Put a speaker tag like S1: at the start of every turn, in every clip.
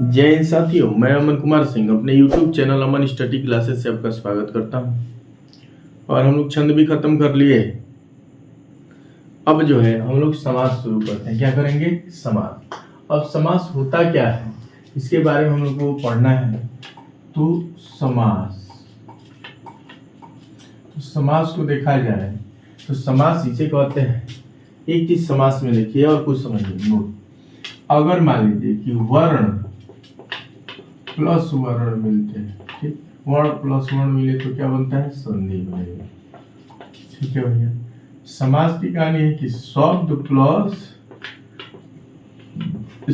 S1: जय हिंद साथियों, मैं अमन कुमार सिंह अपने YouTube चैनल अमन स्टडी क्लासेस से आपका स्वागत करता हूं। और हम लोग छंद भी खत्म कर लिए। अब जो है हम लोग समास शुरू करते हैं। क्या करेंगे? समास। अब समास होता क्या है इसके बारे में हम लोग को पढ़ना है। तो समास को देखा जाए तो समास इसे कहते हैं। एक चीज समास में देखिए और कुछ समझिए। नोट, अगर मान लीजिए कि वर्ण प्लस वर्ण मिलते हैं, ठीक, वर्ण प्लस वर्ण मिले तो क्या बनता है? संधि बनेगा। ठीक है भैया। समास की कहानी है कि शब्द प्लस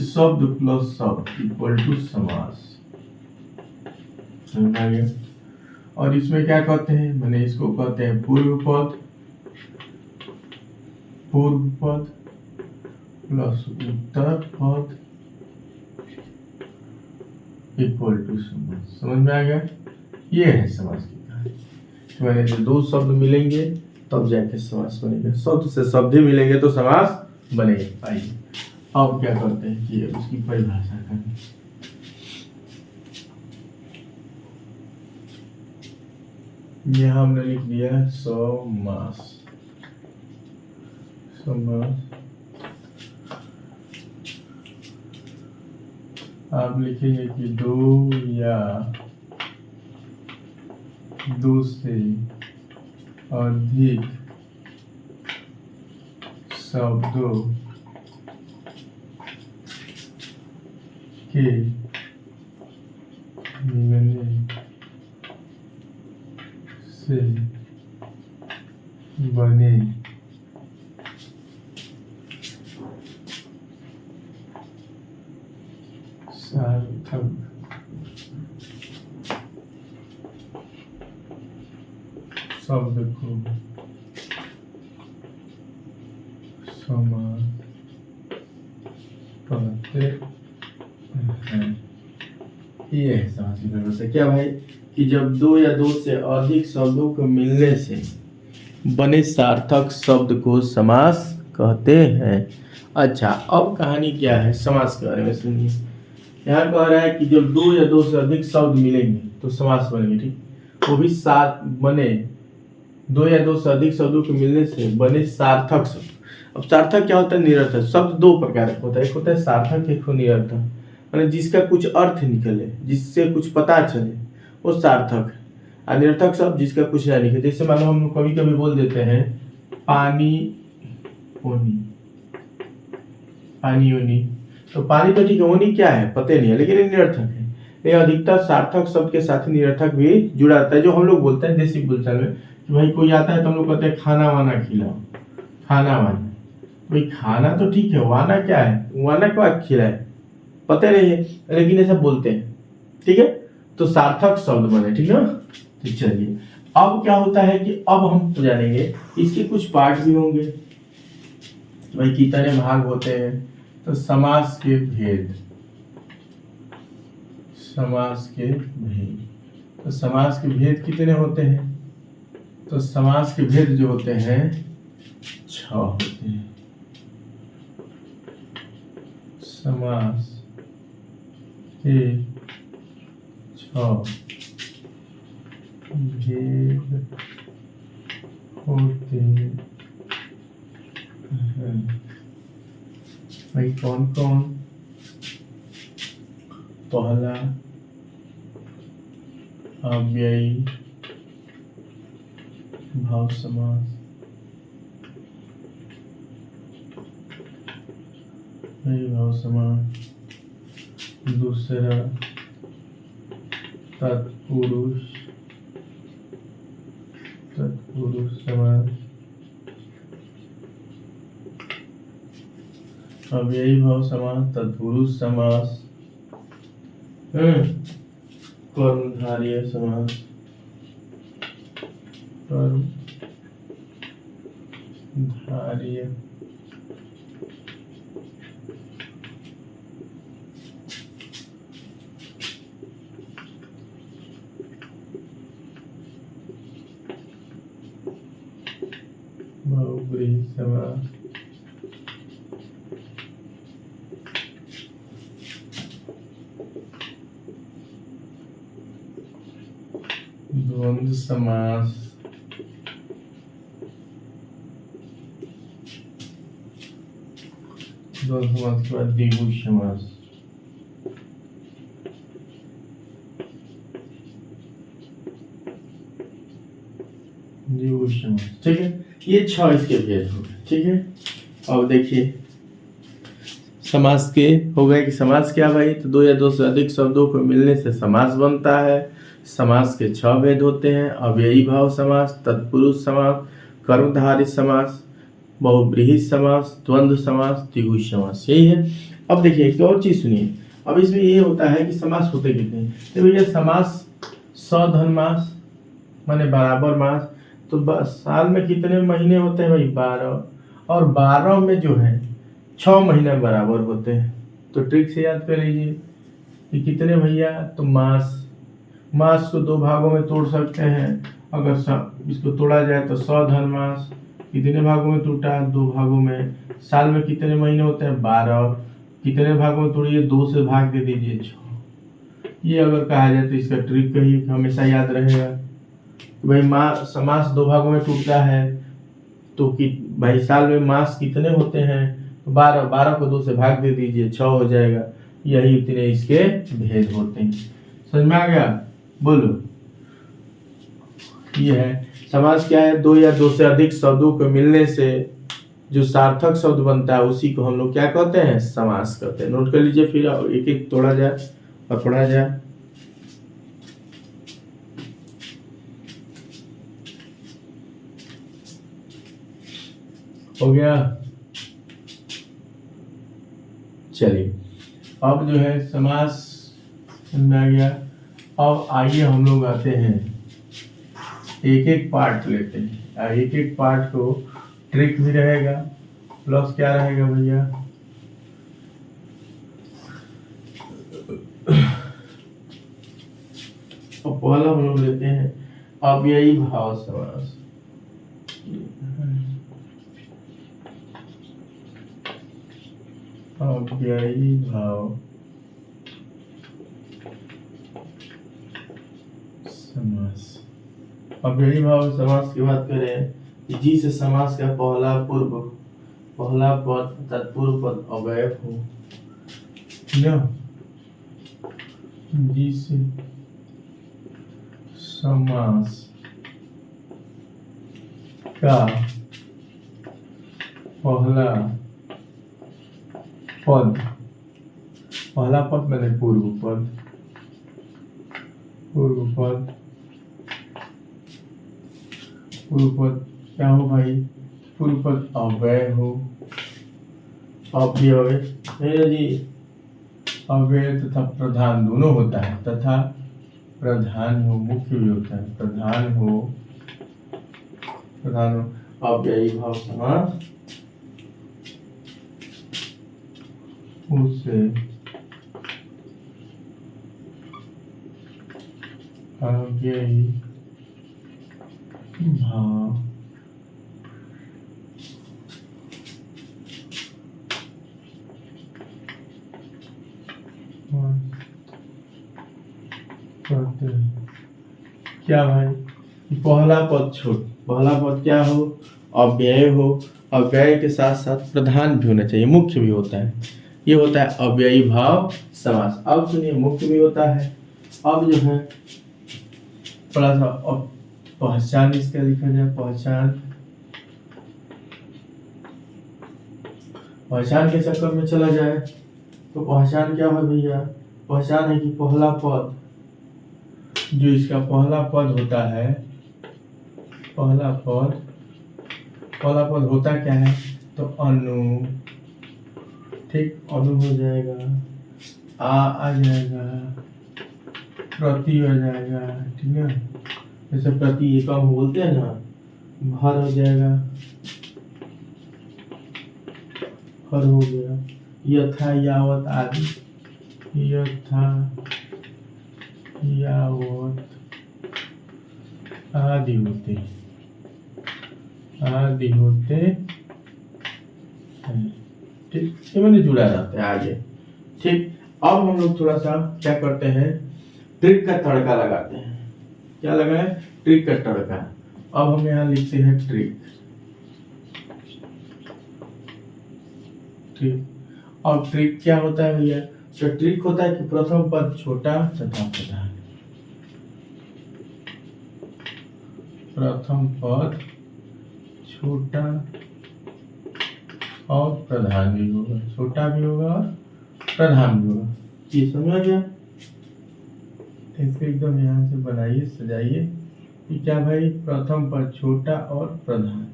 S1: शब्द इक्वल टू समास। समझ आ गया? और इसमें क्या कहते हैं? मैंने इसको कहते हैं पूर्व पद प्लस उत्तर पद इक्वल टू समास। समझ में आ गया? ये है समास की कहानी। तो मैंने जो दो शब्द मिलेंगे तब जाके समास बनेगा। शब्द से शब्द ही मिलेंगे तो समास बनेगा। आइए अब क्या करते हैं कि उसकी परिभाषा करें। यहां हमने लिख दिया है समास। आप लिखेंगे कि दो या दो से अधिक शब्दों के मिलने से बने सार्थक शब्द को समास कहते हैं। ये है समास की परिभाषा। क्या भाई? कि जब दो या दो से अधिक शब्दों को मिलने से बने सार्थक शब्द को समास कहते हैं। अच्छा, अब कहानी क्या है समास के बारे में सुनिए। यहाँ कह रहा है कि जब दो या दो से अधिक शब्द मिलेंगे तो समास बनेंगे। ठीक, वो भी सात बने, दो या दो से अधिक शब्दों के मिलने से बने सार्थक शब्द। अब सार्थक क्या होता है? निरर्थक शब्द दो प्रकार का होता है। एक होता है सार्थक, एक हो निरर्थक। माने जिसका कुछ अर्थ निकले, जिससे कुछ पता चले, वो सार्थक है। और निरर्थक शब्द जिसका कुछ ना निकले। जैसे मानो हम कभी कभी बोल देते हैं पानी ओनी, पानी ओनी, तो पानी तो ठीक है, ओनी क्या है पता नहीं है, लेकिन ये निरर्थक है। ये अधिकतर सार्थक शब्द के साथ निरर्थक भी जुड़ा रहता है। जो हम लोग बोलते हैं देसी बोलचाल में कि भाई कोई आता है तो हम लोग कहते हैं खाना वाना खिलाओ, खाना वाना। भाई खाना तो ठीक है, वाना क्या है? वाना क्या खिलाए पता नहीं है, लेकिन ऐसा बोलते हैं। ठीक है, तो सार्थक शब्द बने। ठीक है, तो चलिए अब क्या होता है कि अब हम जानेंगे इसके कुछ पार्ट भी होंगे। भाई कितने भाग होते हैं? तो समास के भेद, तो समास के भेद कितने होते हैं? तो समास के भेद जो होते हैं 6 होते हैं। समास के 6 भेद होते हैं। भाई कौन कौन? पहला अव्ययी भाव समास, भाव समास। दूसरा तत्पुरुष समास। अव्ययी भाव समास, तत्पुरुष समास, कर्मधारय समास, कर्मधारय बहुब्रीहि समास, द्वंद्व समास, द्वंद्व समास के बाद द्विगु समास। ठीक है, ये 6 इसके भेद हो गए। ठीक है, अब देखिए समास के हो गए कि समास क्या भाई, तो 2 या 2 से अधिक शब्दों को मिलने से समास बनता है। समास के 6 भेद होते हैं, अव्ययी भाव समास, तत्पुरुष समास, कर्मधारय समास, बहुब्रीहि समास, द्वंद्व समास, द्विगु समास, यही है। अब देखिए एक और चीज सुनिए, अब इसमें ये होता है कि समास होते कितने हैं, तो भैया समास सधन्मास माने बराबर मास, तो साल में कितने महीने होते हैं भाई, 12, और 12 में जो है 6 महीने बराबर होते हैं। तो ट्रिक से याद कर लीजिए कि कितने भैया, तो मास को 2 भागों में तोड़ सकते हैं। अगर इसको तोड़ा जाए तो 100 धन मास कितने भागों में टूटा, 2 भागों में। साल में कितने महीने होते हैं, 12, कितने भागों में तोड़िए, 2 से भाग दे दीजिए 6। ये अगर कहा जाए तो इसका ट्रिक कहीं हमेशा याद रहेगा कि भाई समास 2 भागों में टूटता है, तो कि भाई साल में मास कितने होते हैं, 12 को 2 से भाग दे दीजिए 6 हो जाएगा। यही इतने इसके भेद होते हैं। समझ में आ गया, बोलो। ये है समास क्या है, 2 या 2 से अधिक शब्दों के मिलने से जो सार्थक शब्द बनता है उसी को हम लोग क्या कहते हैं, समास कहते हैं। नोट कर लीजिए, फिर एक एक तोड़ा जाए और पढ़ा जाए। हो गया, चलिए अब जो है समास में आ गया। अब आइए हम लोग आते हैं, एक एक पार्ट लेते हैं, एक एक पार्ट को ट्रिक भी रहेगा प्लस क्या रहेगा भैया, और पहला हम लोग लेते हैं अव्ययी भाव समास। अव्ययी भाव समास। अव्ययी भाव समास की बात करें, जिस समास का पहला पद तत्पूर्व पद अवयव हो, जिस समास का पहला पद मैंने पूर्व पद क्या हो भाई, पूर्व पद अव्यय हो, अव्यय जी अव्यय तथा प्रधान दोनों होता है, तथा प्रधान हो, मुख्य भी होता है, प्रधान हो अव्ययी भाव समास उससे अव्ययी भाव कहते हैं। क्या भाई, पहला पद क्या हो, अव्यय हो, अव्यय के साथ साथ प्रधान भी होना चाहिए, मुख्य भी होता है, ये होता है अव्ययी भाव समास। अब सुनिए, मुख्य भी होता है। अब जो है थोड़ा सा अब पहचान इसका लिखा जाए, पहचान के चक्कर में चला जाए तो पहचान क्या है भैया, पहचान है कि पहला पद जो इसका पहला पद होता है, पहला पद होता क्या है, तो अनु, ठीक, अनु हो जाएगा, आ जाएगा, प्रति हो जाएगा, ठीक है, जैसे प्रति एकम बोलते हैं ना, भर हो जाएगा, हर हो गया, यथा यावत आदि, यथा यावत आदि होते हैं, ठीक, ये मैंने जुड़ा रहता है आगे। ठीक, अब हम लोग थोड़ा सा क्या करते हैं, ट्रिक का तड़का लगाते हैं। क्या लगा है? ट्रिक का तड़का। अब हम यहाँ लिखते हैं ट्रिक। ठीक। और ट्रिक क्या होता है भैया? तो ट्रिक होता है कि प्रथम पद छोटा तथा प्रधान। प्रथम पद छोटा और प्रधान भी होगा, छोटा भी होगा और प्रधान भी होगा। ये समझ आ गया? इसको एकदम यहाँ से बनाइए, सजाइए कि क्या भाई, प्रथम पद छोटा और प्रधान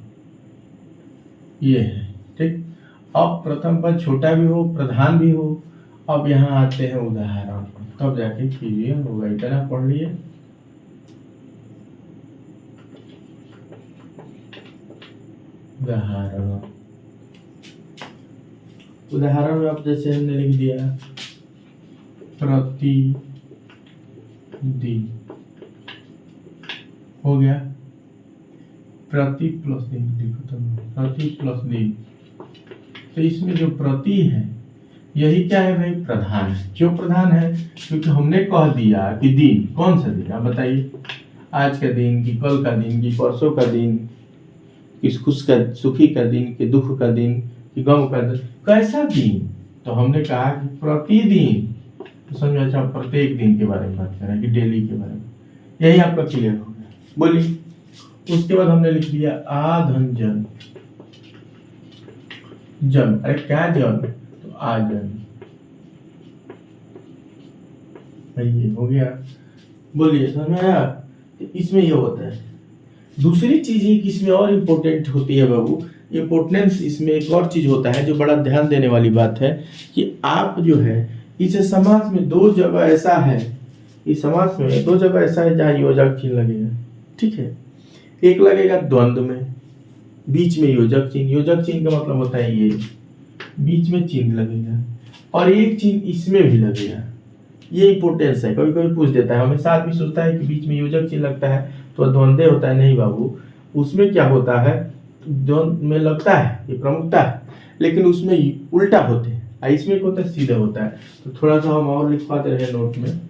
S1: ये है। ठीक। अब प्रथम पद छोटा भी हो प्रधान भी हो। अब यहाँ आते हैं उदाहरण पर, तब जाके क्लियर होगा। इतना पढ़ लिए। उदाहरण, उदाहरण में अब जैसे हमने लिख दिया प्रतिदिन, हो गया। प्रति प्लस दिन लिखो, तो प्रति प्लस दिन। तो इसमें जो प्रति है यही क्या है भाई? प्रधान है। क्यों प्रधान है? क्योंकि हमने कह दिया कि दिन, कौन सा दिन आप बताइए? आज का दिन कि कल का दिन कि परसों का दिन, किस खुश का सुखी का दिन कि दुख का दिन कि गम का दिन, कैसा दिन? तो हमने कहा कि प्रतिदिन। तो समझ में? अच्छा, प्रत्येक दिन के बारे में बात कर रहे हैं कि डेली के बारे में। यही आपका क्लियर हो गया। बोलिए। उसके बाद हमने लिख दिया आधन जन। जन, अरे क्या जन? तो आजन। भाई ये हो गया। बोलिए, समझ में आया? इसमें ये होता है। दूसरी चीज ही इसमें और इम्पोर्टेंट होती है बाबू, इम्पोर्टेंस इसमें एक और चीज होता है जो बड़ा ध्यान देने वाली बात है कि आप जो है इसे समास में दो जगह ऐसा है, इस समास में दो जगह ऐसा है जहाँ योजक चिन्ह लगेगा। ठीक है। एक लगेगा द्वंद्व में, बीच में योजक चिन्ह। योजक चिन्ह का मतलब होता है ये, बीच में चिन्ह लगेगा, और एक चिन्ह इसमें भी लगेगा। ये इंपॉर्टेंस है। कभी कभी पूछ देता है, हमेशा आदमी सोचता है कि बीच में योजक चिन्ह लगता है तो द्वंद्व होता है। नहीं बाबू, उसमें क्या होता है, द्वंद्व में लगता है ये प्रमुखता है, लेकिन उसमें उल्टा होते हैं, इसमें क्या होता है, सीधा होता है। तो थोड़ा सा हम और लिखवा दे रहे हैं नोट में,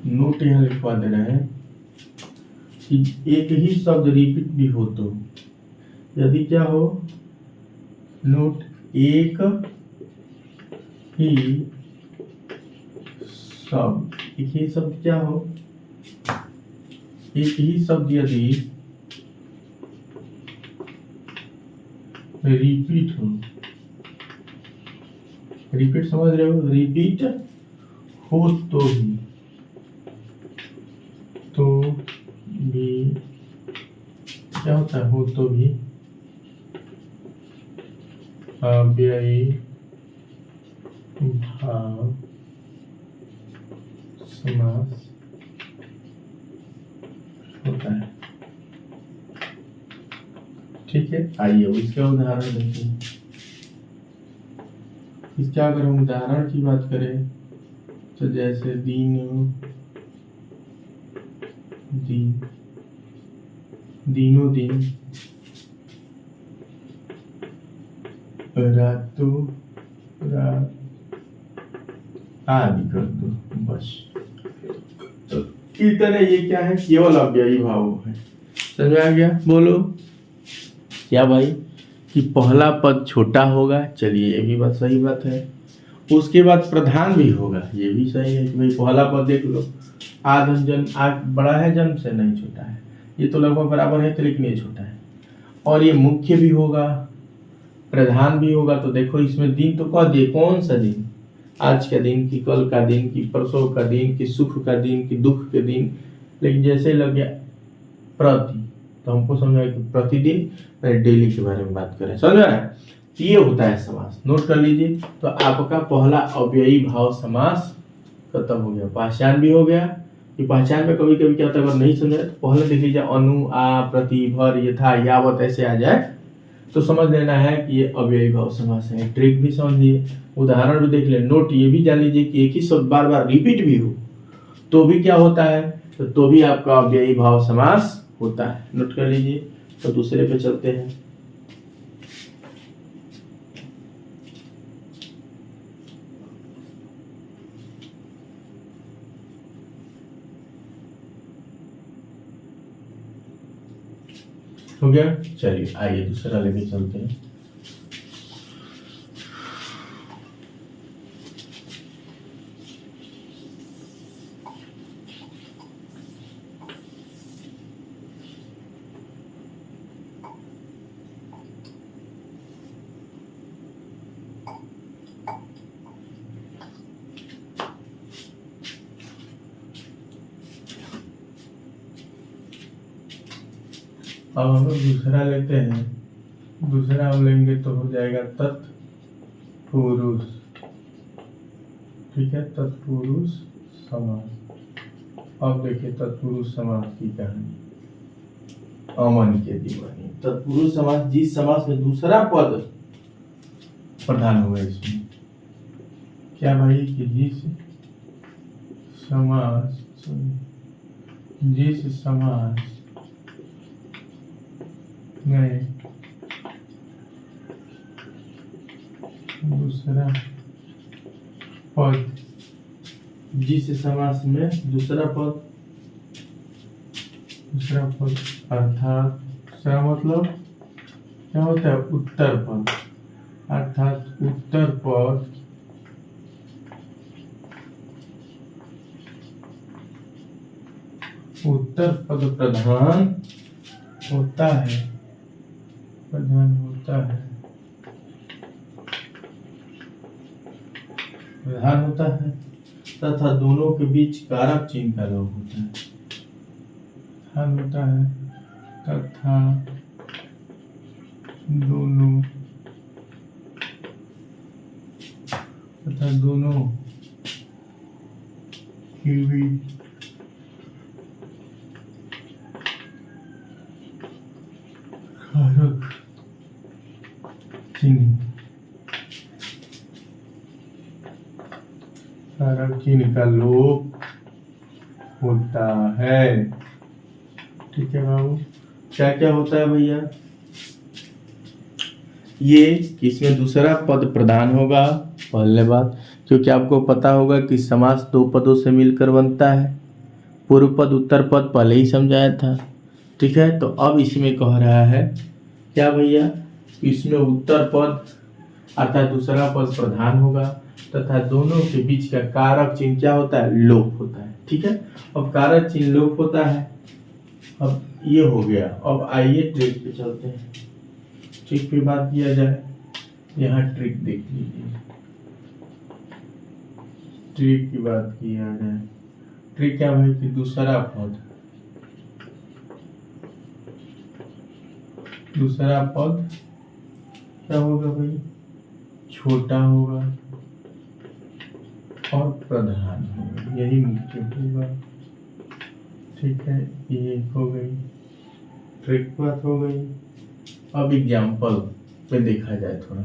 S1: नोट यहाँ लिखवा दे रहे हैं कि एक ही शब्द रिपीट भी हो तो, यदि क्या हो, नोट एक ही शब्द, एक ही शब्द क्या हो, एक ही शब्द यदि रिपीट हो, रिपीट समझ रहे हो, रिपीट हो तो भी क्या होता है, हो तो भी अव्ययी भाव समास होता है। ठीक है। आइए इसका उदाहरण देखिए। इसका अगर हम उदाहरण की बात करें तो जैसे दिनों दिन, रातों रात आदि कर दो, बस। तो इतने ये क्या है, केवल अव्ययी भाव है। समझ आ गया? बोलो क्या भाई कि पहला पद छोटा होगा, चलिए ये भी बात सही बात है। उसके बाद प्रधान भी होगा, ये भी सही है कि भाई पहला पद देख लो, आधन जन, आग बड़ा है जन से, नहीं छोटा है, ये तो लगभग बराबर है, तो लेकिन ये छोटा है। और ये मुख्य भी होगा, प्रधान भी होगा। तो देखो इसमें दिन तो कह दिए, कौन सा दिन, आज का दिन कि कल का दिन कि परसों का दिन कि सुख का दिन कि दुख के दिन, लेकिन जैसे लग गया प्रति, तो हमको समझ आया कि प्रतिदिन, डेली के बारे में बात करें। समझ रहा है? ये होता है समास। नोट कर लीजिए। तो आपका पहला अव्ययी भाव समास खत्म हो गया। पहचान भी हो गया। ये पहचान में कभी कभी क्या होता है, अगर नहीं समझे तो पहले देख लीजिए, अनु, आ, प्रति, भर, यथा, यावत ऐसे आ जाए तो समझ लेना है कि ये अव्ययी भाव समास है। ट्रिक भी समझिए, उदाहरण भी देख ले। नोट ये भी जान लीजिए कि एक ही शब्द बार बार रिपीट भी हो तो भी क्या होता है, तो भी आपका अव्ययी भाव समास होता है। नोट कर लीजिए। तो दूसरे पे चलते हैं। हो गया। चलिए आइए दूसरा लेके चलते हैं। अब हम लोग दूसरा लेते हैं। दूसरा हम लेंगे तो हो जाएगा तत्पुरुष। ठीक है, तत्पुरुष समास। अब देखिए तत्पुरुष समास की कहानी। अमन के दीवानी। तत्पुरुष समास जिस समास में दूसरा पद प्रधान हुआ इसमें क्या भाई कि जिस समास में दूसरा पद अर्थात दूसरा मतलब क्या होता है उत्तर पद, अर्थात उत्तर पद प्रधान होता है तथा दोनों के बीच कारक चिन्ह का लोप होता है। तथा दोनों के बीच कारक चिन्ह का लोप होता है। ठीक है बाबू, क्या क्या होता है भैया? ये इसमें दूसरा पद प्रधान होगा पहले बात, क्योंकि आपको पता होगा कि समास दो पदों से मिलकर बनता है। पूर्व पद उत्तर पद पहले ही समझाया था। ठीक है, तो अब इसमें कह रहा है क्या भैया, इसमें उत्तर पद अर्थात दूसरा पद प्रधान होगा तथा दोनों के बीच का कारक चिन्ह क्या होता है, लोप होता है। ठीक है, अब कारक चिन्ह लोप होता है। अब ये हो गया। अब आइए ट्रिक पे चलते हैं। ट्रिक पे बात किया जाए। यहाँ ट्रिक देख लीजिए। ट्रिक की बात किया जाए। ट्रिक क्या भाई कि दूसरा पद क्या होगा भाई, छोटा होगा और प्रधान होगा, यही मुख्य होगा। ठीक है, ये हो गई ट्रिक बात हो गई। अब एग्जाम्पल पे देखा जाए थोड़ा।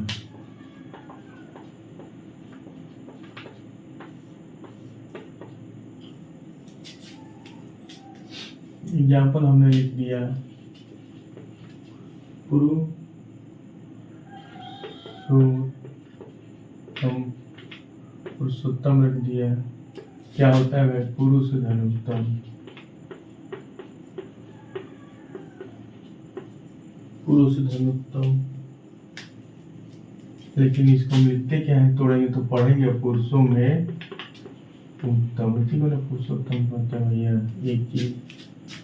S1: एग्जाम्पल हमने लिख दिया पुरुषोत्तम रख दिया। क्या होता है भाई, पुरुष धनुत्तम। लेकिन इसको लिखते क्या है, तोड़ेंगे तो पढ़ेंगे पुरुषों में उत्तम। उसी को ना पुरुषोत्तम कहते हैं भैया। एक चीज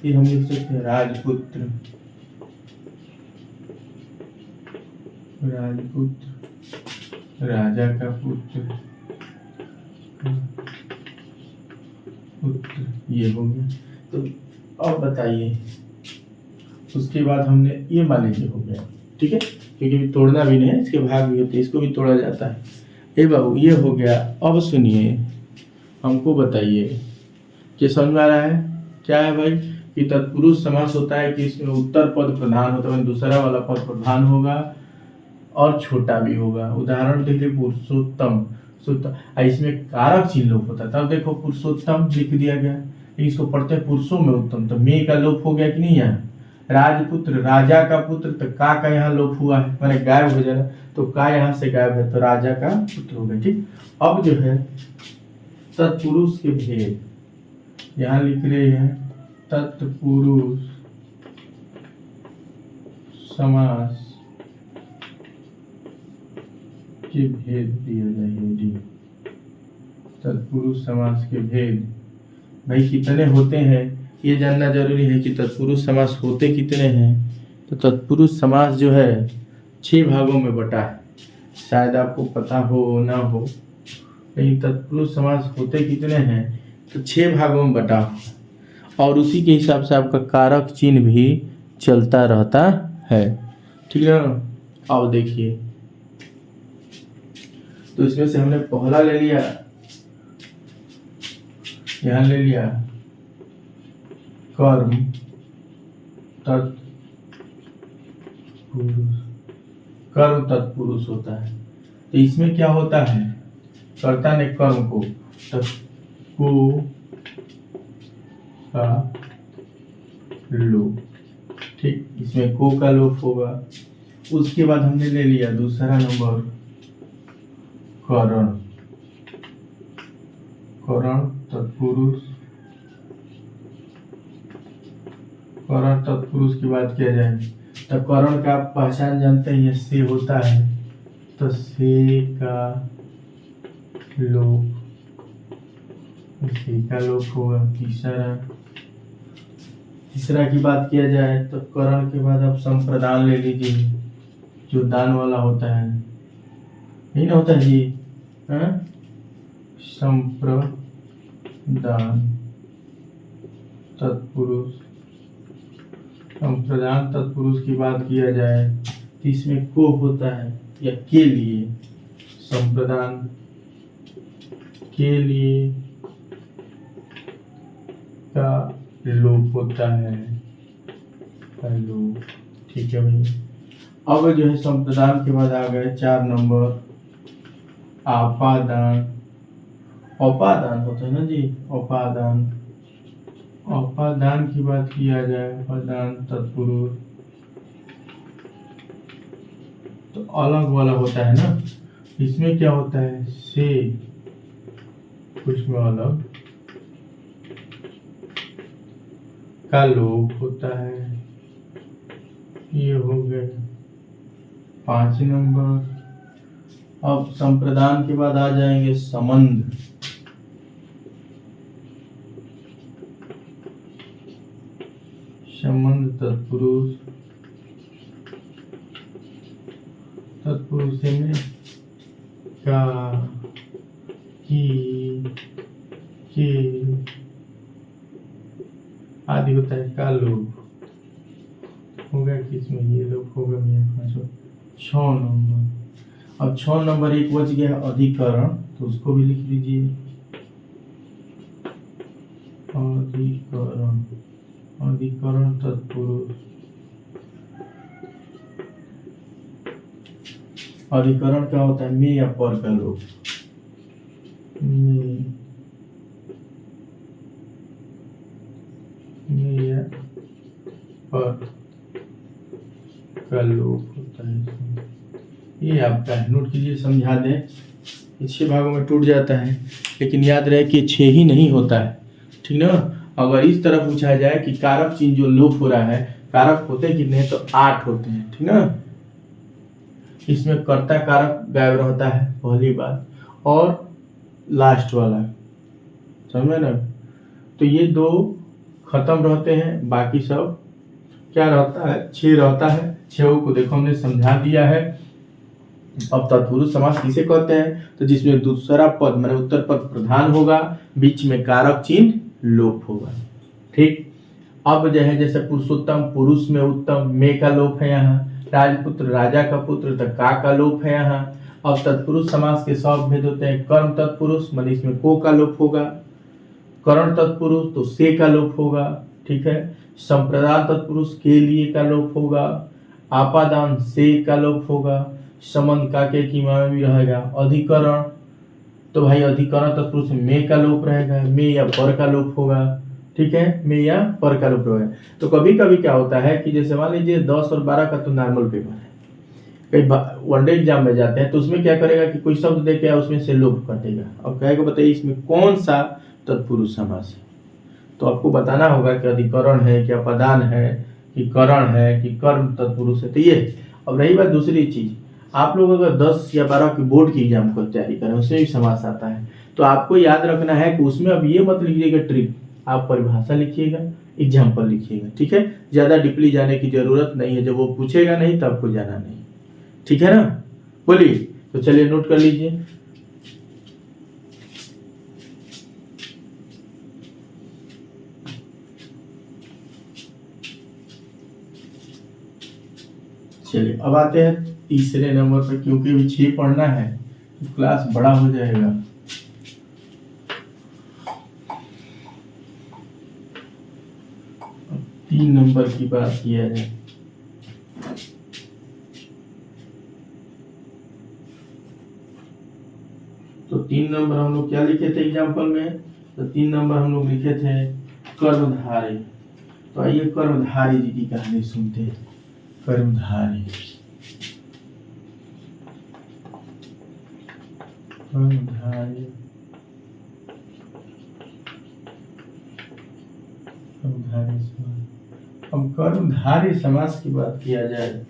S1: फिर हम लिख सकते हैं राजपुत्र, राजा का पुत्र, ये हो गया। तो अब बताइए, उसके बाद हमने ये मान लीजिए हो गया। ठीक है, क्योंकि तोड़ना भी नहीं है, इसके भाग भी होते हैं, इसको भी तोड़ा जाता है। ए बाबू ये हो गया। अब सुनिए, हमको बताइए कि समझ में आ रहा है क्या है भाई कि तत्पुरुष समास होता है कि इसमें उत्तर पद प्रधान होता है, दूसरा वाला पद प्रधान होगा और छोटा भी होगा। उदाहरण देखिए पुरुषोत्तम, इसमें कारक चिन्ह लोप होता है। तब देखो पुरुषोत्तम लिख दिया गया, इसको पढ़ते हैं पुरुषों में उत्तम, तो में का लोप हो गया कि नहीं। यहाँ राजपुत्र, राजा का पुत्र, तो का यहाँ लोप हुआ है, मैंने गायब हो जाएगा, तो का यहाँ से गायब है, तो राजा का पुत्र हो गया। ठीक, अब जो है तत्पुरुष के भेद यहाँ लिख रहे हैं। तत्पुरुष समास के भेद दिया जाएगा डी। तत्पुरुष समास के भेद भाई कितने होते हैं ये जानना जरूरी है कि तत्पुरुष समास होते कितने हैं। तो तत्पुरुष समास जो है 6 भागों में बटा है, शायद आपको पता हो ना हो, लेकिन तत्पुरुष समास होते कितने हैं तो 6 भागों में बटा हो, और उसी के हिसाब से आपका कारक चिन्ह भी चलता रहता है, ठीक है ना। अब देखिए, तो इसमें से हमने पहला ले लिया, यहां ले लिया कर्म तत्पुरुष, कर्म तत्पुरुष होता है। तो इसमें क्या होता है, कर्ता ने कर्म को को का लोप, ठीक, इसमें को का लोप होगा। उसके बाद हमने ले लिया दूसरा नंबर करण, करण तत्पुरुष, करण तत्पुरुष की बात किया जाए तो करण का आप पहचान जानते हैं, से होता है तो से का लोप, से का लोप होगा। तीसरा की बात किया जाए तो करण के बाद आप संप्रदान ले लीजिए, जो दान वाला होता है, नहीं ना होता है जी, संप्रदान तत्पुरुष, संप्रदान तत्पुरुष की बात किया जाए तो इसमें को होता है या के लिए, संप्रदान के लिए का लोप होता है, लोप, ठीक है भाई। अब जो है संप्रदान के बाद आ गए 4 नंबर आपादान, अपादान होता है ना जी, अपादान, अपादान की बात किया जाए, अपादान तत्पुरुष तो अलग वाला होता है ना, इसमें क्या होता है से कुछ में अलग का लोप होता है। ये हो गए 5 नंबर। अब संप्रदान के बाद आ जाएंगे संबंध, संबंध तत्पुरुष, तत्पुरुष में का की के आदि होता है, का लोप हो गया, किसमें ये लोप हो गया मेरे 6 नंबर। अब 6 नंबर एक बच गया अधिकरण, तो उसको भी लिख लीजिए, अधिकरण, अधिकरण तत्पुरुष, अधिकरण क्या होता है, में या पर का लोप, में या पर का लोप होता है। ये आपका है, नोट कीजिए, समझा दें, 6 भागों में टूट जाता है, लेकिन याद रहे कि 6 ही नहीं होता है, ठीक ना। अगर इस तरह पूछा जाए कि कारक चिन्ह जो लोप हो रहा है, कारक होते कितने हैं, तो 8 होते हैं, ठीक ना। इसमें कर्ता कारक गायब रहता है पहली बात, और लास्ट वाला, समझे ना। तो ये 2 खत्म रहते हैं, बाकी सब क्या रहता है, 6 रहता है। 6 को देखो हमने समझा दिया है। अब तत्पुरुष समास किसे कहते हैं, तो जिसमें दूसरा पद माने उत्तर पद प्रधान होगा, बीच में कारक चिन्ह लोप होगा, ठीक। अब जो है जैसे पुरुषोत्तम, पुरुष में उत्तम, में का लोप है यहाँ, राजपुत्र राजा का पुत्र, तो का लोप है यहाँ। अब तत्पुरुष समास के 100 भेद होते हैं, कर्म तत्पुरुष माने इसमें को का लोप होगा, करण तत्पुरुष तो से का लोप होगा, ठीक है। संप्रदान तत्पुरुष के लिए का लोप होगा, आपादान से का लोप होगा, संबंध का के कीमा में भी रहेगा। अधिकरण तो भाई अधिकरण तत्पुरुष में का लोप रहेगा, में या पर का लोप होगा, ठीक है, में या पर का लोप रहेगा। तो कभी कभी क्या होता है कि जैसे मान लीजिए 10 और 12 का तो नॉर्मल पेपर है, कई वनडे एग्जाम में जाते हैं, तो उसमें क्या करेगा कि कोई शब्द देके उसमें से लोप कटेगा। अब कहेगा बताइए इसमें कौन सा तत्पुरुष समास है, तो आपको बताना होगा कि अधिकरण है, क्या पदान है, कि करण है कि कर्म तत्पुरुष है, तो ये। अब रही बात दूसरी चीज, आप लोग अगर 10 या 12 की बोर्ड की एग्जाम को तैयारी करें, उसमें भी समास आता है, तो आपको याद रखना है कि उसमें अब ये मत लिखिएगा ट्रिक, आप परिभाषा लिखिएगा, एग्जाम्पल लिखिएगा, ठीक है। ज्यादा डीपली जाने की जरूरत नहीं है, जब वो पूछेगा नहीं तब आपको जाना नहीं, ठीक है ना। बोलिए, तो चलिए नोट कर लीजिए। चलिए अब आते हैं तीसरे नंबर पर, क्योंकि अभी 6 पढ़ना है तो क्लास बड़ा हो जाएगा। अब 3 नंबर की बात किया जाए, तो 3 नंबर हम लोग क्या लिखे थे एग्जाम्पल में, तो 3 नंबर हम लोग लिखे थे कर्मधारी। तो आइए कर्मधारी जी की कहानी सुनते हैं। कर्मधारी, कर्मधारी, कर्मधारी समास। अब कर्मधारी समास की बात किया जाए,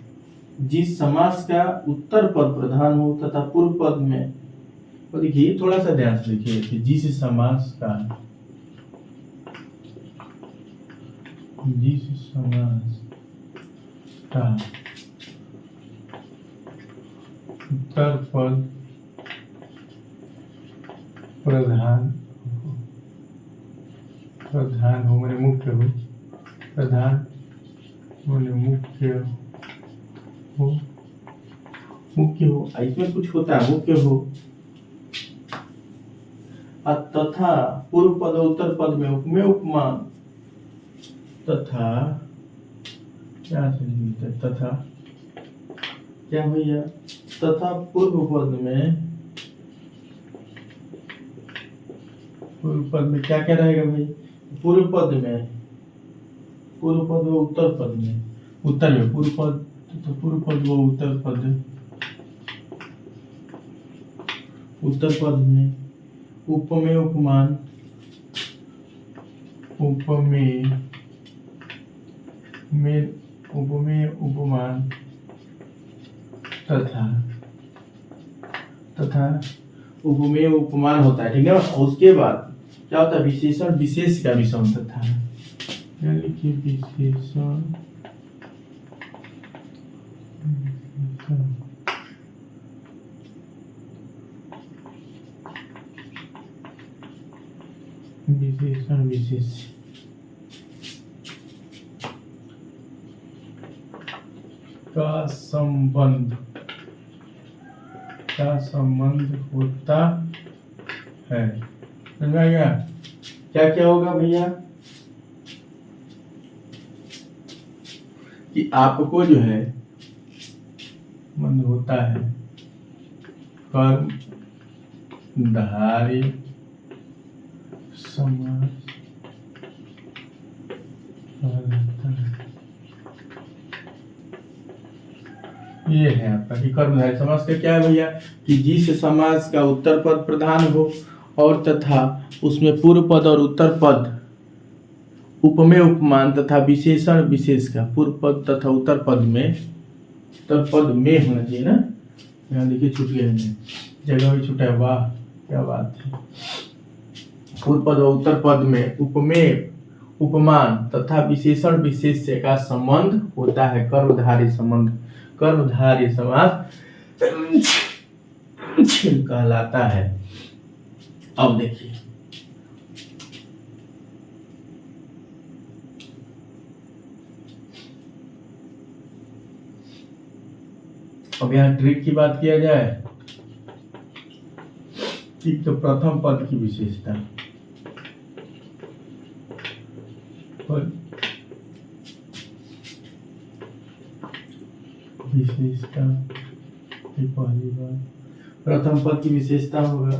S1: जिस समास का उत्तर पद प्रधान हो तथा पूर्व पद में, तो देखिए थोड़ा सा ध्यान से देखिए कि जिस समास का उत्तर पद प्रधान हो, मैंने मुख्य हो, प्रधान मैंने मुख्य हो, इसमें कुछ होता है, मुख्य हो तथा पूर्व पद और उत्तर पद में उपमेय उपमान तथा क्या तथा क्या भैया, तथा पूर्व पद में क्या क्या रहेगा भाई, पूर्व पद व उत्तर पद में, उत्तर में पूर्व पद तथा पूर्व पद व उत्तर पद में उपमेय उपमान, उपमेय उपमान तथा उपमेय उपमान होता है, ठीक है। और उसके बाद क्या होता है, विशेषण विशेष का भी संबंध था, यानी कि विशेषण विशेष का संबंध होता है, समझ में आएगा। क्या क्या होगा भैया, कि आपको जो है मन होता है कर्मधारी समास, ये है आपका कि कर्मधारय समास का क्या है भैया, कि जिस समास का उत्तर पद प्रधान हो और तथा उसमें पूर्व पद और उत्तर पद उपमेय उपमान तथा विशेषण विशेष का पूर्व पद तथा उत्तर पद में होना चाहिए ना। यहाँ देखिए छूट गया है, जगह भी छूटा है, वाह क्या बात है। पूर्व पद और उत्तर पद में उपमेय उपमान तथा विशेषण विशेष का संबंध होता है, कर्मधारय संबंध, कर्मधारय समास कहलाता है। अब देखिए अब यहाँ ट्रिक की बात किया जाए, ठीक, तो प्रथम पद की विशेषता, पहली बार प्रथम पद की विशेषता होगा।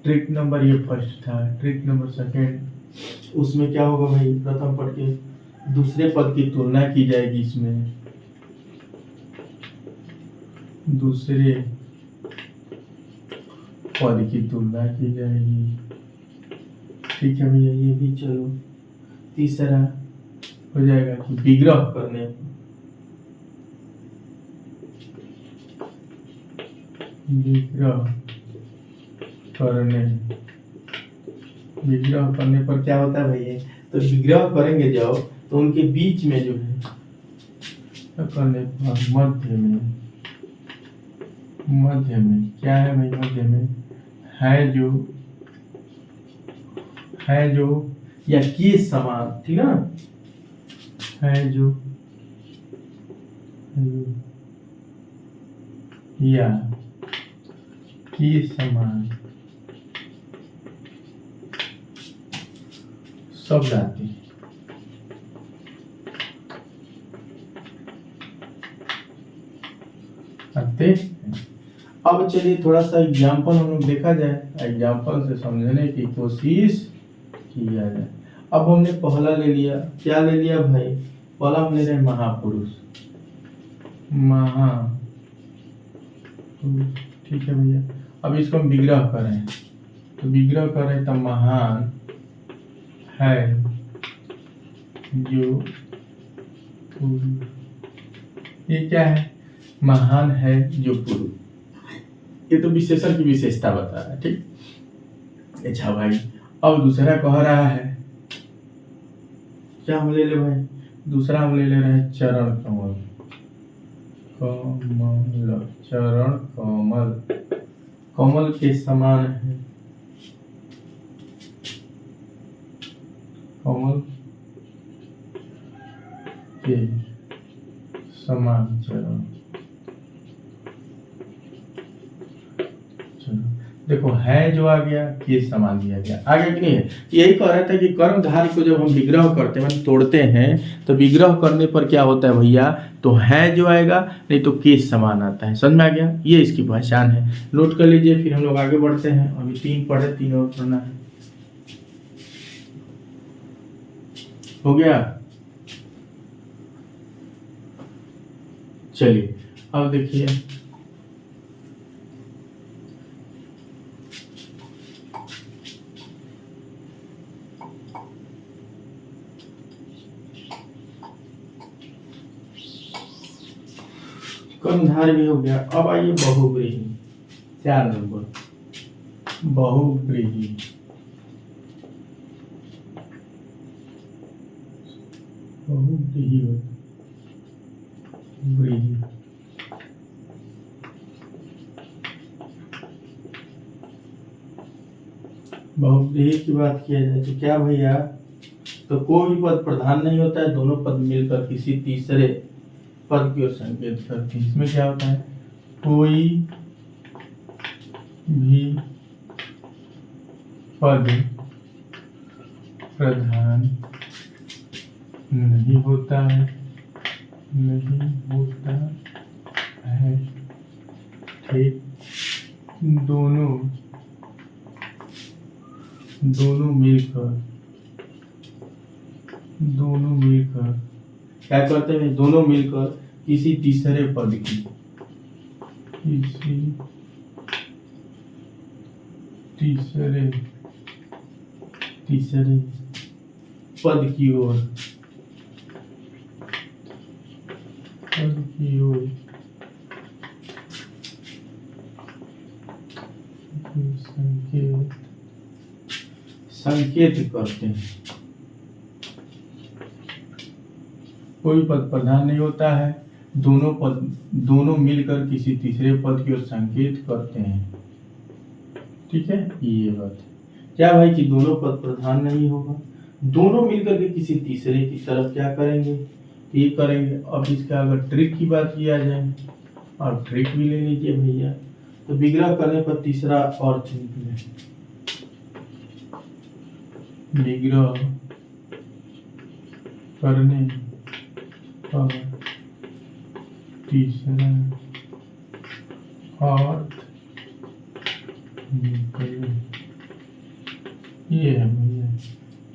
S1: ट्रिक नंबर ये फर्स्ट था, ट्रिक नंबर सेकेंड, उसमें क्या होगा भाई, प्रथम पद के दूसरे पद की तुलना की जाएगी, इसमें दूसरे पद की तुलना की जाएगी, ठीक है भैया, ये भी चलो। तीसरा हो जाएगा कि विग्रह करने करने विग्रह करने पर क्या होता है भैया, तो विग्रह करेंगे जब तो उनके बीच में जो है करने पर मध्य में क्या है भाई, मध्य में है जो या के समान, ठीक है ना, है जो या के समान शब्द आते हैं। अब चलिए थोड़ा सा एग्जाम्पल हम लोग देखा जाए, एग्जाम्पल से समझने की कोशिश किया जाए। अब हमने पहला ले लिया, क्या ले लिया भाई, पहला हम ले रहे हैं महापुरुष, ठीक है भैया। अब इसको हम विग्रह करें, तो विग्रह करें तो महान है जो पुरुष, ये क्या है, महान है जो पुरुष, ये तो विशेषण की विशेषता बता रहा है, ठीक। अच्छा भाई, अब दूसरा कह रहा है, क्या हम ले ले भाई, दूसरा हम ले ले रहे हैं चरण कमल, चरण कमल के समान है, कमल के समान चरण। देखो है जो आ गया, के समान दिया गया, आगे कि नहीं है। यही कह रहा था कि कर्मधारय को जब हम विग्रह करते हैं, तोड़ते हैं, तो विग्रह करने पर क्या होता है भैया, तो है जो आएगा, नहीं तो के समान आता है। समझ में आ गया, ये इसकी पहचान है, नोट कर लीजिए। फिर हम लोग आगे बढ़ते हैं, अभी 3 पढ़े, 3 और पढ़ना है। हो गया, चलिए अब देखिए, कर्मधारय भी हो गया। अब आइए बहुव्रीहि, 4 नंबर, बहुव्रीहि। बहुव्रीहि की बात किया जाए तो क्या भैया, तो कोई भी पद प्रधान नहीं होता है, दोनों पद मिलकर किसी तीसरे पद की ओर संकेत करते हैं। इसमें क्या होता है, कोई भी पद प्रधान नहीं होता है, ठीक, दोनों मिलकर क्या करते हैं, दोनों मिलकर किसी तीसरे पद की ओर संकेत करते हैं। कोई पद प्रधान नहीं होता है, दोनों मिलकर किसी तीसरे पद की ओर संकेत करते हैं, ठीक है, ये बात क्या भाई कि दोनों पद प्रधान नहीं होगा, दोनों मिलकर के किसी तीसरे की तरफ क्या करेंगे, ये करेंगे। अब इसका अगर ट्रिक की बात किया जाए, और ट्रिक भी ले लीजिए भैया, तो विग्रह करने पर तीसरा अर्थ निकले, विग्रह करने पर तीसरा अर्थ निकले, ये है भैया।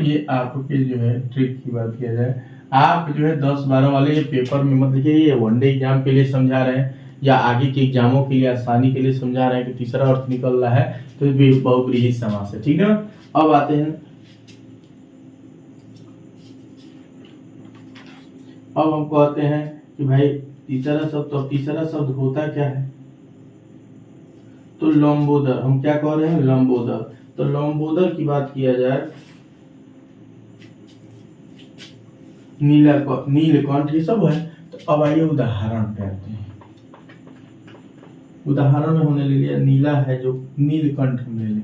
S1: ये आपके जो है ट्रिक की बात किया जाए, आप जो है 10-12 वाले ये पेपर में मत लिखिए, ये वनडे एग्जाम के लिए समझा रहे हैं या आगे के एग्जामों के लिए आसानी के लिए समझा रहे हैं कि तीसरा अर्थ निकल रहा है, तो ये बहुव्रीहि समास है, ठीक है। अब आते हैं अब हम कहते हैं कि भाई तीसरा शब्द, तो तीसरा शब्द होता क्या है, तो लंबोदर। हम क्या कह रहे हैं, लंबोदर। तो लंबोदर की बात किया जाए, नीलकंठ, ये सब है। तो अब आइए उदाहरण पे आते हैं। उदाहरण में होने ले लिया नीला है जो, नीलकंठ हम ले लें,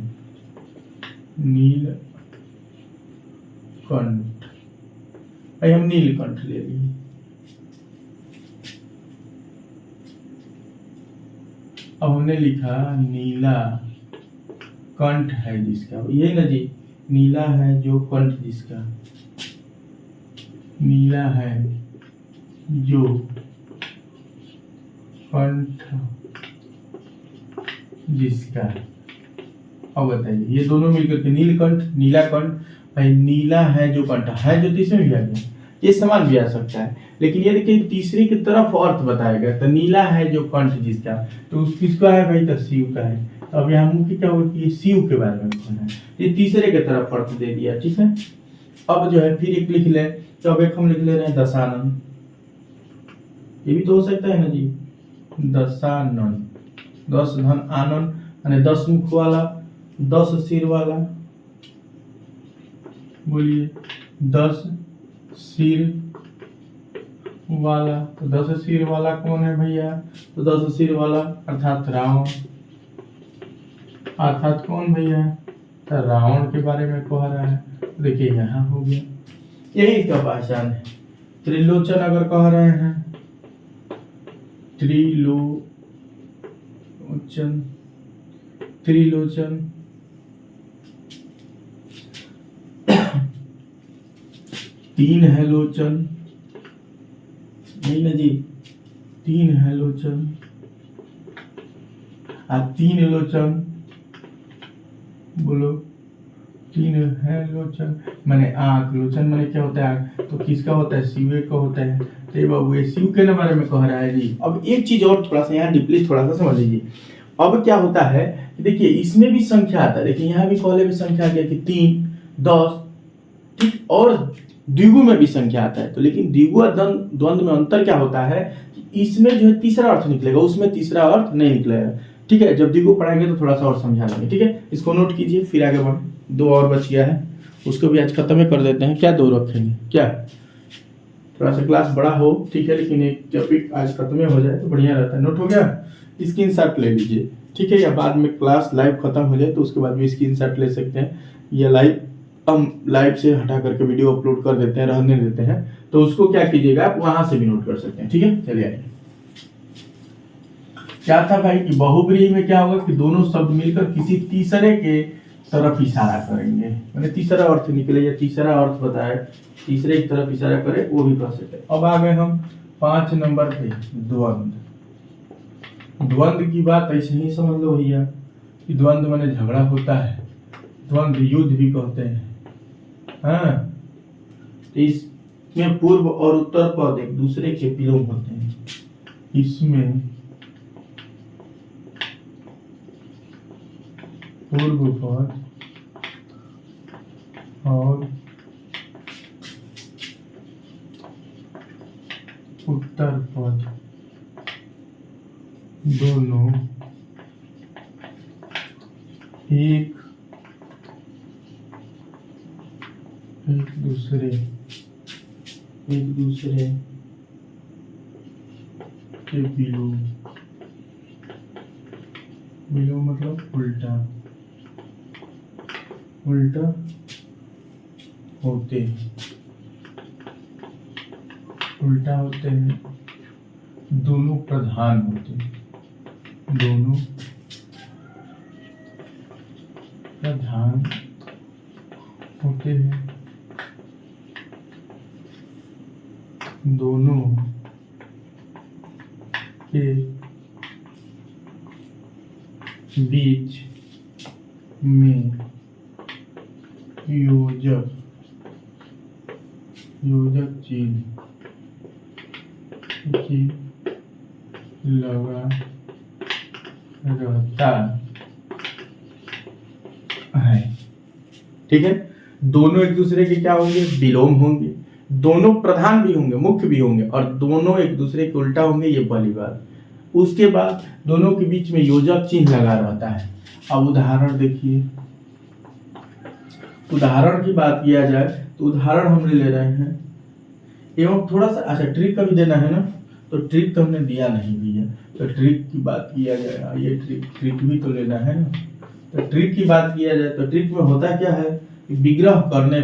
S1: नीलकंठ, भाई हम नीलकंठ ले लिए। अब हमने लिखा नीला कंठ है जिसका, ये ना जी, नीला है जो कंठ जिसका, नीला है जो कंठ जिसका। अब बताइए, ये दोनों मिलकर के नीलकंठ, नीलाकंठ, भाई नीला है जो कंठ है, जो तीसरे भी आ गया, ये समान भी आ सकता है। लेकिन ये देखिए तीसरे की तरफ अर्थ बताया गया, तो नीला है जो कंठ जिसका, तो किसका है भाई, तो शिव का है। तो अब यहाँ मुख्य क्या होगा कि शिव के बारे में कहना है, ये तीसरे की तरफ अर्थ दे दिया, ठीक है। अब जो है फिर एक लिख ले, तो अब एक हम लिख ले रहे हैं दशानन, ये भी तो हो सकता है ना जी, दशानन, 10 धन आनंद, यानी 10 मुख वाला, 10 सिर वाला, बोलिए 10 सिर वाला। तो 10 सिर वाला कौन है भैया, तो 10 सिर वाला अर्थात रावण, अर्थात कौन भैया, तो रावण के बारे में कह रहा है। देखिए यहाँ हो गया, यही इसका पहचान है। त्रिलोचन अगर कह रहे हैं, त्रिलोचन, त्रिलोचन, तीन है लोचन, नहीं ना जी, तीन है लोचन, तीन लोचन, बोलो, तीन है लोचन माने आंख, लोचन माने क्या होता है आंख, तो किसका होता है, शिव का होता है। तो ये बाबू ये शिव के बारे में कह रहा है जी। अब एक चीज और थोड़ा सा यहाँ डीपली थोड़ा सा समझ लीजिए। अब क्या होता है कि देखिए इसमें भी संख्या आता है, देखिए यहाँ भी पहले भी संख्या आ गया कि 3, 10, ठीक, और द्विगु में भी संख्या आता है। तो लेकिन द्विगु और द्वंद्व में अंतर क्या होता है कि इसमें जो है तीसरा अर्थ निकलेगा, उसमें तीसरा अर्थ नहीं निकलेगा, ठीक है। जब द्विगु पढ़ाएंगे तो थोड़ा सा और समझा लेंगे, ठीक है। इसको नोट कीजिए, फिर आगे बढ़े। 2 और बच गया है, उसको भी आज खत्म कर देते हैं। क्या 2 रखेंगे, क्या थोड़ा सा क्लास बड़ा हो, ठीक है, लेकिन एक टॉपिक आज खत्म हो जाए तो बढ़िया रहता है। नोट हो गया, स्क्रीनशॉट ले लीजिए, ठीक है, या बाद में क्लास लाइव खत्म हो जाए तो उसके बाद भी स्क्रीनशॉट ले सकते हैं, या लाइव हम लाइव से हटा करके वीडियो अपलोड कर देते हैं, रहने देते हैं, तो उसको क्या कीजिएगा आप वहां से भी नोट कर सकते हैं, ठीक है। चलिए आइए, क्या था भाई कि बहुब्रीहि में क्या होगा कि दोनों शब्द मिलकर किसी तीसरे के तरफ इशारा करेंगे, मैंने तीसरा अर्थ निकले या तीसरा अर्थ बताए, तीसरे की तरफ इशारा करे, वो भी कह सकते हैं। अब आ गए हम 5 नंबर पे, द्वंद्व। द्वंद्व की बात ऐसे ही समझ लो भैया कि द्वंद्व माने झगड़ा होता है, द्वंद्व युद्ध भी कहते हैं, हाँ। इसमें पूर्व और उत्तर पद एक दूसरे के विलोम होते हैं, इसमें पूर्व पद और उत्तर पद दोनों एक दूसरे के विलोम, विलोम मतलब उल्टा होते हैं, दोनों प्रधान होते हैं, दोनों प्रधान होते हैं, दोनों के बीच में योजक चिन्ह लगा रहता है, ठीक है। दोनों एक दूसरे के क्या होंगे, विलोम होंगे, दोनों प्रधान भी होंगे, मुख्य भी होंगे, और दोनों एक दूसरे के उल्टा होंगे, ये पहली बात। उसके बाद दोनों के बीच में योजक चिन्ह लगा रहता है। अब उदाहरण देखिए, उदाहरण की बात किया जाए तो उदाहरण हमने ले रहे हैं एवं थोड़ा सा, अच्छा ट्रिक का भी देना है ना, तो ट्रिक तो हमने दिया नहीं भैया, तो ट्रिक की बात किया जाए, ये ट्रिक भी तो लेना है ना। तो ट्रिक की बात किया जाए तो ट्रिक में होता क्या है कि विग्रह करने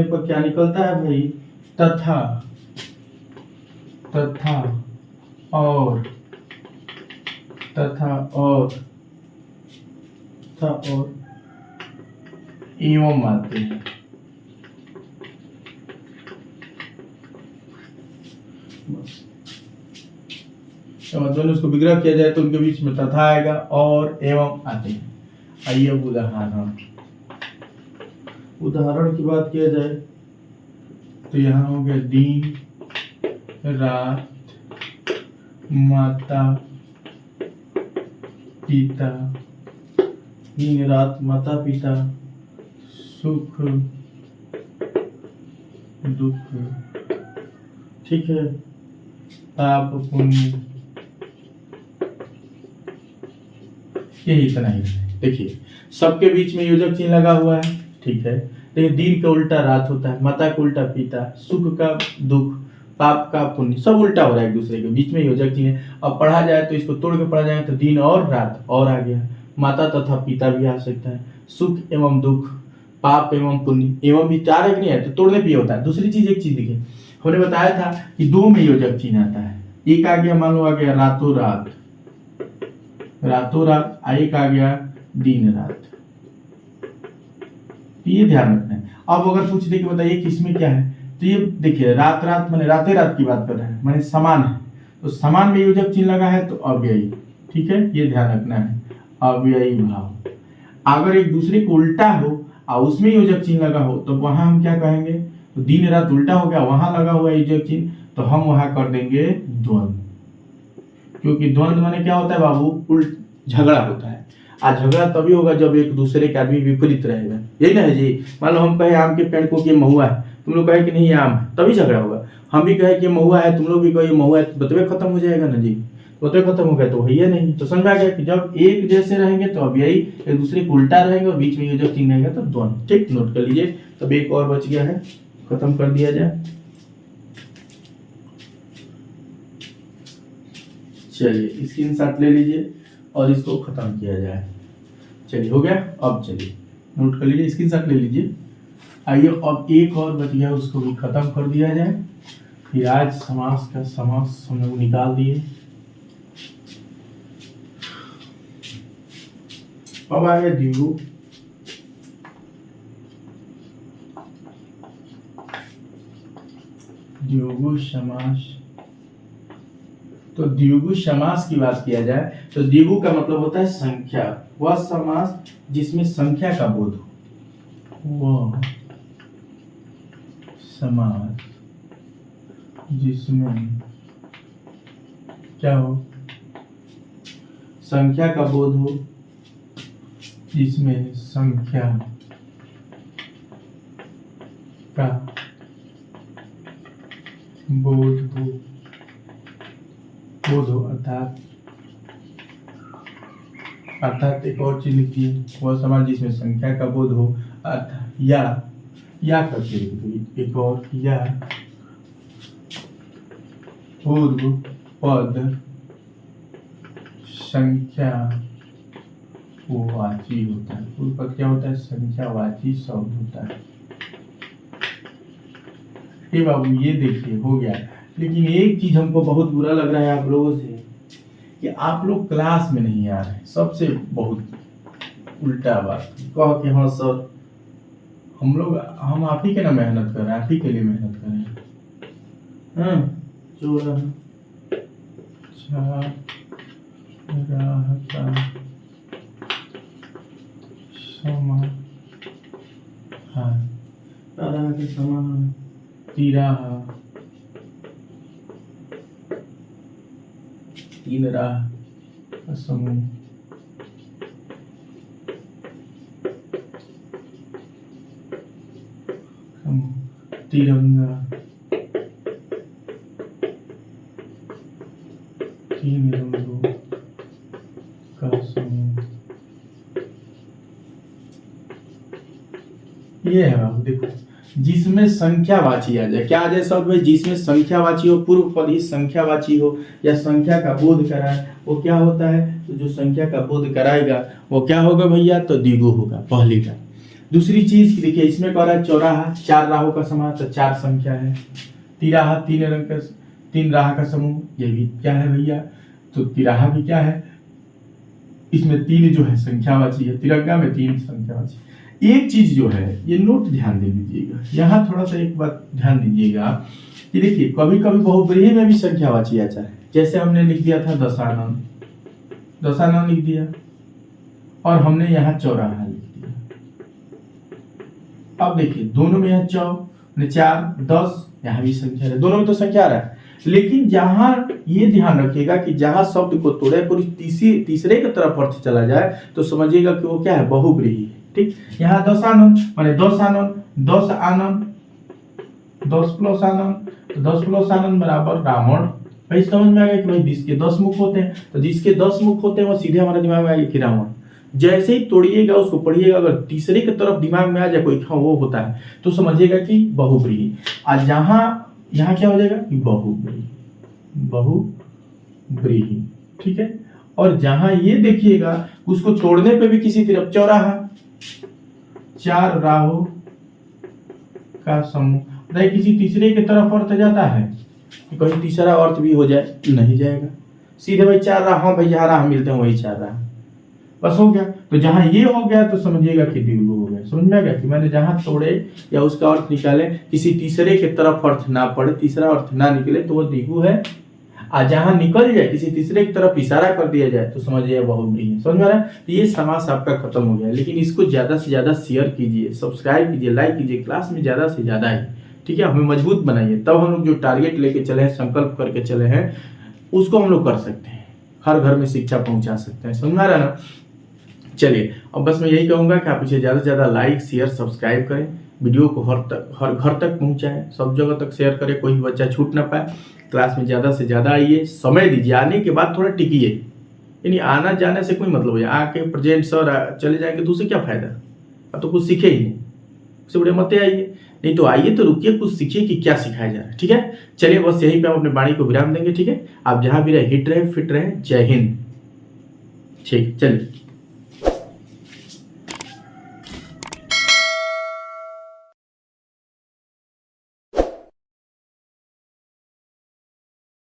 S1: पर क्या निकलता है भाई, तथा और एवं आते हैं। दोनों उसको विग्रह किया जाए तो उनके बीच में तथा आएगा और एवं आते हैं। आइए अब उदाहरण की बात किया जाए तो यहाँ हो गया दिन रात माता पिता, दिन रात माता पिता, सुख दुख, ठीक है, पाप पुण्य, यही इतना ही। देखिए सबके बीच में योजक चिन्ह लगा हुआ है, ठीक है, लेकिन दिन का उल्टा रात होता है, माता का उल्टा पिता, सुख का दुख, पाप का पुण्य, सब उल्टा हो रहा है एक दूसरे के बीच में योजक चिन्ह है। अब पढ़ा जाए तो इसको तोड़ के पढ़ा जाए तो दिन और रात और आ गया, माता तथा पिता भी आ सकता है, सुख एवं दुख, पाप एवं पुण्य, एवं भी चार एक नहीं है तो तोड़ने पे होता है। दूसरी चीज, एक चीज देखिए, हमने बताया था कि दो में योजक चिन्ह आता है, एक आ गया मान लो आ गया रातों रात, एक आ गया दिन रात, तो ये ध्यान रखना है। अब अगर पूछ दे कि बताइए किसमें क्या है, तो ये देखिए रात माने रातें रात की बात कर रहे हैं, माने समान है, तो समान में योजक चिन्ह लगा है तो अव्ययी, ठीक है, ये ध्यान रखना है, अव्ययी भाव। अगर एक दूसरे को उल्टा हो और उसमें योजक चिन्ह लगा हो तो वहां हम क्या कहेंगे, तो दिन रात उल्टा हो गया, वहां लगा हुआ योजक चिन्ह, तो हम वहां कर देंगे द्वंद्व, क्योंकि द्वंद्व माने क्या होता है बाबू, झगड़ा होता है। आज झगड़ा तभी होगा जब एक दूसरे के आदमी विपरीत रहेगा, यही ना है जी। मान लो हम कहे आम के पेड़ को कि महुआ है, तुम लोग कहे कि नहीं आम है, तभी झगड़ा होगा। हम भी कहे कि महुआ है, तुम लोग भी कहे महुआ है, तो बतवे खत्म हो जाएगा ना जी, बतवे खत्म हो गया तो वही है नहीं। तो समझ आ गया कि जब एक जैसे रहेंगे तो अब यही एक दूसरे को उल्टा रहेंगे और बीच में योजक चिन्ह रहेगा तो द्वंद्व, ठीक, नोट कर लीजिए। तब एक और बच गया है, खत्म कर दिया जाए। चलिए स्क्रीनशॉट ले लीजिए और इसको खत्म किया जाए। चलिए हो गया, अब चलिए नोट कर लीजिए, स्क्रीनशॉट ले लीजिए। आइए अब एक और बच गया, उसको भी खत्म कर दिया जाए। फिर आज समास का समास हम लोग निकाल दिए। अब आए द्विगु, द्विगु समास। तो द्विगु समास की बात किया जाए तो द्विगु का मतलब होता है संख्या, वह समास जिसमें संख्या का बोध हो, वह समास जिसमें क्या हो, संख्या का बोध हो, जिसमें संख्या का बोध हो, अर्थात एक और चीज लिखिए, वह समास जिसमें संख्या का बोध हो, अर्थात या करके एक और, या पूर्व पद संख्या वाची होता है। पूर्व पद क्या होता है, संख्यावाची शब्द होता है। ये बाबू ये देखिए हो गया। लेकिन एक चीज हमको बहुत बुरा लग रहा है आप लोगों से, कि आप लोग क्लास में नहीं आ रहे। सबसे बहुत उल्टा बात कह के, हाँ सर हम आप ही के ना मेहनत कर रहे हैं, आप ही के लिए मेहनत कर रहे हैं। हाँ जो समा तिराहा, तीन राह का समूह, तिरंगा, 3 रंगों का समूह। ये है बाबू, देखो जिसमें संख्यावाची आ जाए, क्या आ जाए सब भाई, जिसमें संख्यावाची हो, पूर्व पद ही संख्यावाची हो या संख्या का बोध कराए, वो क्या होता है, तो जो संख्या का बोध कराएगा वो क्या होगा भैया, तो द्विगु होगा, पहली का। दूसरी चीज देखिए, इसमें कह रहा है चौराहा, 4 राहों का समूह, तो 4 संख्या है। तिराहा, 3 रंग का, 3 राह का समूह, ये भी क्या है भैया, तो तिराहा भी क्या है, इसमें 3 जो है संख्यावाची है, तिरंगा में 3 संख्यावाची। एक चीज जो है ये नोट ध्यान दे दीजिएगा, यहाँ थोड़ा सा एक बात ध्यान दीजिएगा कि देखिए कभी कभी बहुब्रीहि में भी संख्यावाची आता है, जैसे हमने लिख दिया था दशानन, दशानन लिख दिया, और हमने यहाँ चौराहा लिख दिया। अब देखिए दोनों में यहाँ 4, 10, यहाँ भी संख्या है, दोनों में तो संख्या आ रहा है, लेकिन जहां ये ध्यान रखिएगा कि जहां शब्द को तोड़े पूरी तीसरे की तरफ अर्थ चला जाए तो समझिएगा कि वो क्या है, बहुब्रीहि है। ठीक, यहाँ दशानन माने 10 आनन, 10 आनन, 10 प्लस आनन, तो 10 प्लस आनन बराबर रावण। भाई समझ में आ गया कि भाई जिसके 10 मुख होते हैं, तो जिसके 10 मुख होते हैं वो सीधे हमारे दिमाग में आ गया कि रावण। जैसे ही तोड़िएगा उसको पढ़िएगा, अगर तीसरे की तरफ दिमाग में आ जाए कोई वो होता है तो समझिएगा कि बहुब्रीहि। और जहां यहाँ क्या हो जाएगा कि बहुब्रीहि, बहुब्रीहि। ठीक है, और जहां ये देखिएगा उसको तोड़ने पे भी किसी तरफ चौराहा, 4 राहों का समूह, बताइए किसी तीसरे की तरफ अर्थ जाता है कि कहीं तीसरा अर्थ भी हो जाए, नहीं जाएगा, सीधे भाई 4 राह, भाई जहाँ राह मिलते हैं वही 4 राह, बस हो गया। तो जहां ये हो गया तो समझिएगा कि द्विगु हो गया। समझ में आ गया कि मैंने जहां तोड़े या उसका अर्थ निकाले किसी तीसरे की तरफ अर्थ ना पड़े, तीसरा अर्थ ना निकले तो वो द्विगु है, और जहां निकल जाए किसी तीसरे की तरफ इशारा कर दिया जाए तो समझिए बहुब्रीहि है। समझ में आ रहा है, तो ये समास आपका खत्म हो गया। लेकिन इसको ज्यादा से ज्यादा शेयर कीजिए, सब्सक्राइब कीजिए, लाइक कीजिए, क्लास में ज्यादा से ज्यादा ही, ठीक है, हमें मजबूत बनाइए, तब हम लोग जो टारगेट लेके चले हैं, संकल्प करके चले हैं, उसको हम लोग कर सकते हैं, हर घर में शिक्षा पहुंचा सकते हैं। समझ में आ रहा है ना। चलिए अब बस मैं यही कहूंगा कि आप इसे ज्यादा से ज्यादा लाइक शेयर सब्सक्राइब करें, वीडियो को हर घर तक पहुंचाएं, सब जगह तक शेयर करें, कोई बच्चा छूट ना पाए। क्लास में ज़्यादा से ज़्यादा आइए, समय दीजिए, आने के बाद थोड़ा टिकिए, यानी आना जाने से कोई मतलब है, आके प्रेजेंट सर चले जाएंगे तो उससे क्या फायदा, अब तो कुछ सीखे ही नहीं, उससे बड़े मत आइए, नहीं तो आइए तो रुकिए, कुछ सीखिए कि क्या सिखाया जा रहा है। ठीक है, चलिए बस यहीं पे हम अपने वाणी को विराम देंगे। ठीक है, आप जहाँ भी रहे हिट रहे, फिट रहे, जय हिंद। ठीक, चलिए।